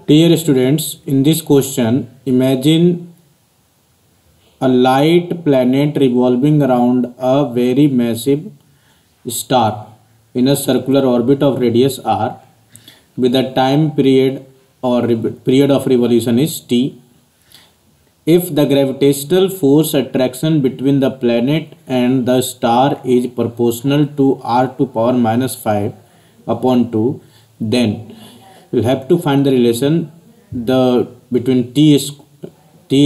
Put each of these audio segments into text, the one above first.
Dear students, in this question, imagine a light planet revolving around a very massive star in a circular orbit of radius r with a time period or period of revolution is t. If the gravitational force attraction between the planet and the star is proportional to r to power minus 5 upon 2, then we'll have to find the relation between t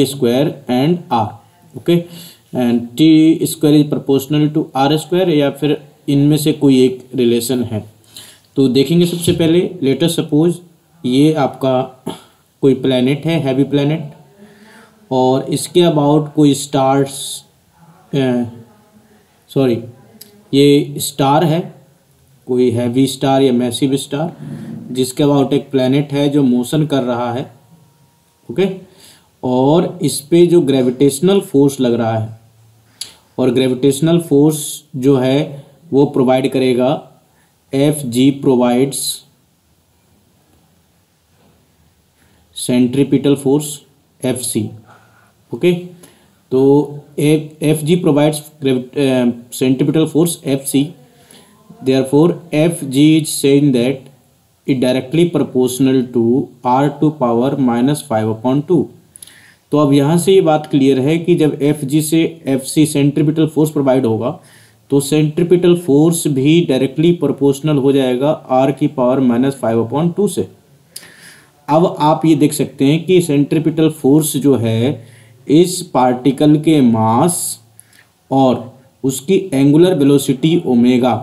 square and r. Okay and t square is proportional to r square या फिर इनमें से कोई एक relation है। तो देखेंगे सबसे पहले लेट अस सपोज ये आपका कोई प्लैनेट है, हैवी प्लैनेट, और इसके अबाउट कोई स्टार्स ये स्टार है, कोई हैवी स्टार या मैसिव स्टार जिसके अबाउट एक प्लैनेट है जो मोशन कर रहा है। ओके और इस पे जो ग्रेविटेशनल फोर्स लग रहा है और ग्रेविटेशनल फोर्स जो है वो प्रोवाइड करेगा F G provides centripetal force F C. Okay तो F G provides centripetal force F C, therefore F G is saying that it directly proportional to r to power minus 5/2। तो अब यहाँ से ये बात क्लियर है कि जब एफ जी से F c centripetal force provide होगा तो सेंट्रीपिटल फोर्स भी डायरेक्टली प्रोपोर्शनल हो जाएगा आर की पावर माइनस 5/2 से। अब आप ये देख सकते हैं कि सेंट्रीपिटल फोर्स जो है इस पार्टिकल के मास और उसकी एंगुलर वेलोसिटी ओमेगा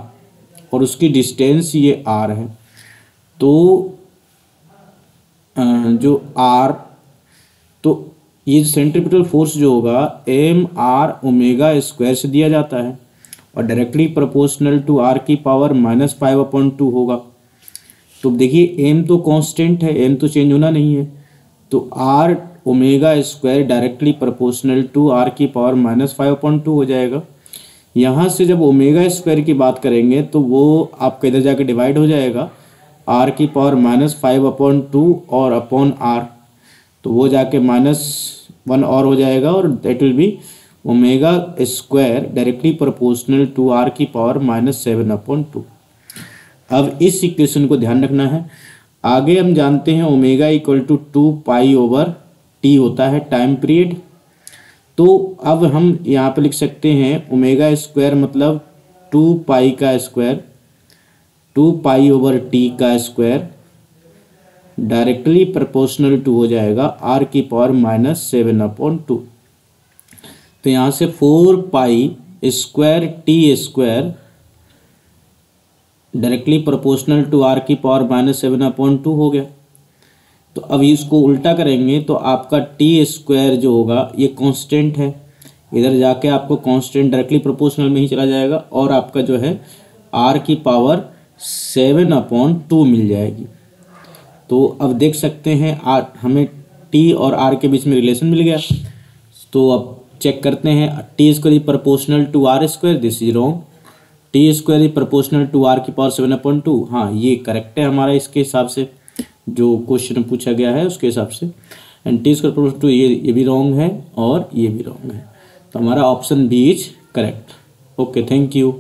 और उसकी डिस्टेंस ये आर है। तो जो आर, तो ये सेंट्रीपिटल फोर्स जो होगा एम आर ओमेगा स्क्वायर से दिया जाता है और डायरेक्टली प्रोपोर्शनल टू आर की पावर माइनस 5/2 होगा। तो देखिए एम तो कांस्टेंट है, एम तो चेंज होना नहीं है, तो r omega square directly proportional to r की पावर माइनस 5/2 हो जाएगा। यहाँ से जब ओमेगा स्क्वायर की बात करेंगे तो वो आपका इधर जाके डिवाइड हो जाएगा आर की पावर माइनस 5/2 और अपॉन आर, तो वो जाके -1 और हो जाएगा और that will be omega square directly proportional to r की पावर -7/2। अब इस इक्वेशन को ध्यान रखना है। आगे हम जानते हैं ओमेगा इक्वल टू 2π/t होता है टाइम पीरियड। तो अब हम यहाँ पे लिख सकते हैं ओमेगा स्क्वायर मतलब 2π का स्क्वायर, 2π/t का स्क्वायर डायरेक्टली प्रोपोर्शनल टू हो जाएगा आर की पावर -7/2। तो यहाँ से 4π² t square directly proportional to r की पावर -7/2 हो गया। तो अब इसको उल्टा करेंगे तो आपका टी स्क्वायर जो होगा ये कांस्टेंट है, इधर जाके आपको कांस्टेंट डायरेक्टली प्रोपोर्शनल में ही चला जाएगा और आपका जो है आर की पावर 7/2 मिल जाएगी। तो अब देख सकते हैं हमें टी और आर के बीच में रिलेशन मिल गया। तो अब चेक करते हैं t square is proportional to r square, this is wrong. T square is proportional to r की पावर 7/2, हाँ ये करेक्ट है हमारा इसके हिसाब से जो क्वेश्चन पूछा गया है उसके हिसाब से। And t square proportional to ये भी रॉन्ग है और ये भी रॉन्ग है, तो हमारा option B is correct. Okay, thank you.